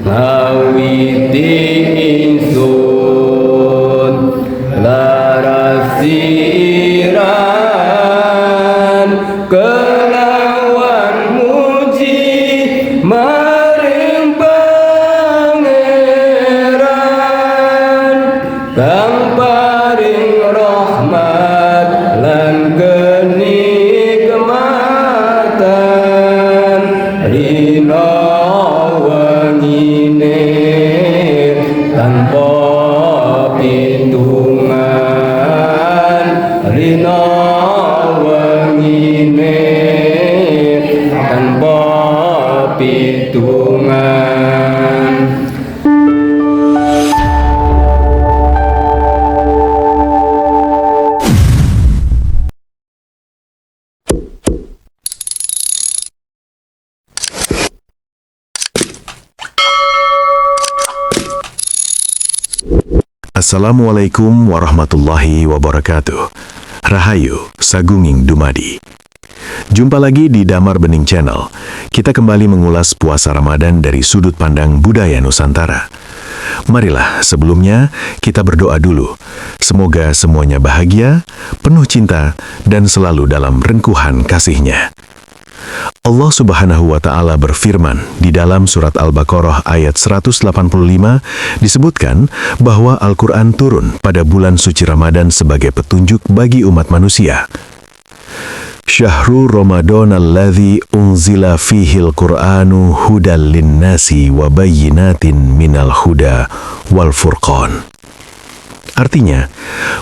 ngawiti ingsun larasiran kelawan muji maring pangeran kang paring rahmat lan kenikmatan rina wengine tanpa pitungan rina wengine tanpa pitungan. Assalamualaikum warahmatullahi wabarakatuh. Rahayu, sagunging dumadi. Jumpa lagi di Damar Bening Channel. Kita kembali mengulas puasa Ramadan dari sudut pandang budaya Nusantara. Marilah sebelumnya kita berdoa dulu. Semoga semuanya bahagia, penuh cinta, dan selalu dalam rengkuhan kasih-Nya. Allah Subhanahu wa Ta'ala berfirman di dalam surat Al-Baqarah ayat 185 disebutkan bahwa Al-Quran turun pada bulan suci Ramadan sebagai petunjuk bagi umat manusia. Syahrul Ramadan alladzi unzila fihil Qur'anu hudal linnasi wa bayyinatin minal huda wal furqan. Artinya,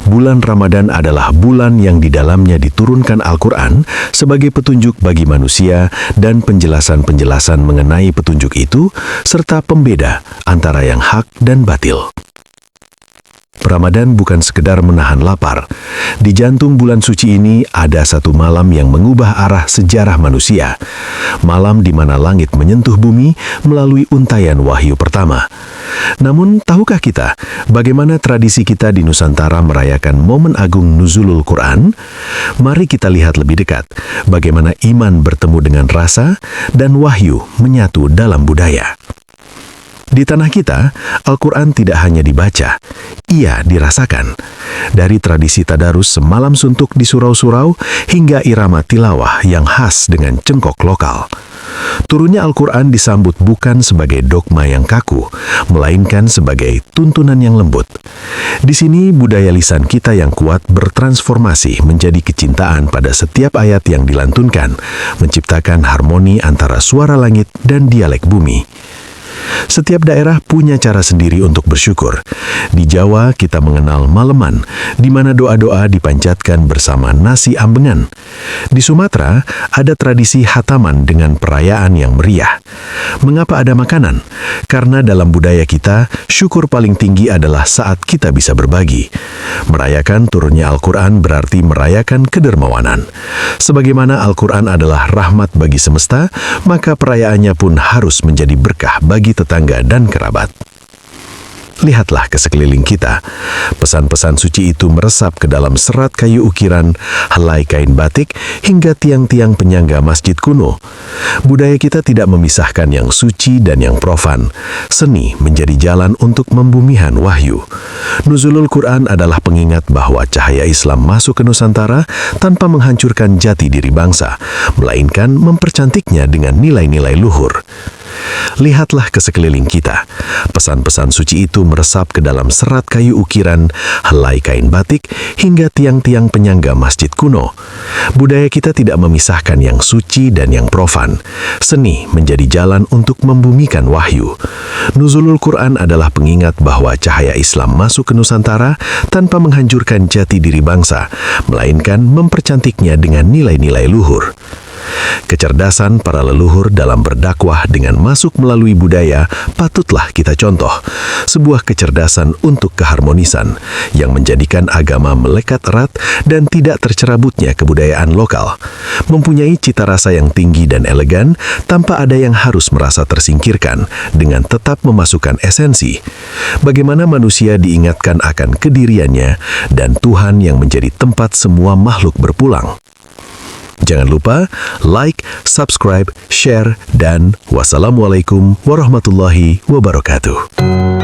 bulan Ramadan adalah bulan yang di dalamnya diturunkan Al-Quran sebagai petunjuk bagi manusia dan penjelasan-penjelasan mengenai petunjuk itu, serta pembeda antara yang hak dan batil. Ramadan bukan sekedar menahan lapar. Di jantung bulan suci ini ada satu malam yang mengubah arah sejarah manusia. Malam di mana langit menyentuh bumi melalui untaian wahyu pertama. Namun, tahukah kita bagaimana tradisi kita di Nusantara merayakan momen agung nuzulul Quran? Mari kita lihat lebih dekat bagaimana iman bertemu dengan rasa dan wahyu menyatu dalam budaya. Di tanah kita, Al-Quran tidak hanya dibaca, ia dirasakan. Dari tradisi tadarus semalam suntuk di surau-surau hingga irama tilawah yang khas dengan cengkok lokal. Turunnya Al-Quran disambut bukan sebagai dogma yang kaku, melainkan sebagai tuntunan yang lembut. Di sini budaya lisan kita yang kuat bertransformasi menjadi kecintaan pada setiap ayat yang dilantunkan, menciptakan harmoni antara suara langit dan dialek bumi. Setiap daerah punya cara sendiri untuk bersyukur. Di Jawa kita mengenal maleman, di mana doa-doa dipanjatkan bersama nasi ambengan. Di Sumatera ada tradisi hataman dengan perayaan yang meriah. Mengapa ada makanan? Karena dalam budaya kita, syukur paling tinggi adalah saat kita bisa berbagi. Merayakan turunnya Al-Quran berarti merayakan kedermawanan. Sebagaimana Al-Quran adalah rahmat bagi semesta, maka perayaannya pun harus menjadi berkah bagi tetangga dan kerabat. Lihatlah ke sekeliling kita. Pesan-pesan suci itu meresap ke dalam serat kayu ukiran, helai kain batik, hingga tiang-tiang penyangga masjid kuno. Budaya kita tidak memisahkan yang suci dan yang profan. Seni menjadi jalan untuk membumihan wahyu. Nuzulul Quran adalah pengingat bahwa cahaya Islam masuk ke Nusantara tanpa menghancurkan jati diri bangsa, melainkan mempercantiknya dengan nilai-nilai luhur. Lihatlah ke sekeliling kita. Pesan-pesan suci itu meresap ke dalam serat kayu ukiran, helai kain batik, hingga tiang-tiang penyangga masjid kuno. Budaya kita tidak memisahkan yang suci dan yang profan. Seni menjadi jalan untuk membumikan wahyu. Nuzulul Quran adalah pengingat bahwa cahaya Islam masuk ke Nusantara tanpa menghancurkan jati diri bangsa, melainkan mempercantiknya dengan nilai-nilai luhur. Kecerdasan para leluhur dalam berdakwah dengan masuk melalui budaya patutlah kita contoh. Sebuah kecerdasan untuk keharmonisan yang menjadikan agama melekat erat dan tidak tercerabutnya kebudayaan lokal. Mempunyai cita rasa yang tinggi dan elegan tanpa ada yang harus merasa tersingkirkan dengan tetap memasukkan esensi. Bagaimana manusia diingatkan akan kediriannya dan Tuhan yang menjadi tempat semua makhluk berpulang. Jangan lupa like, subscribe, share, dan wassalamualaikum warahmatullahi wabarakatuh.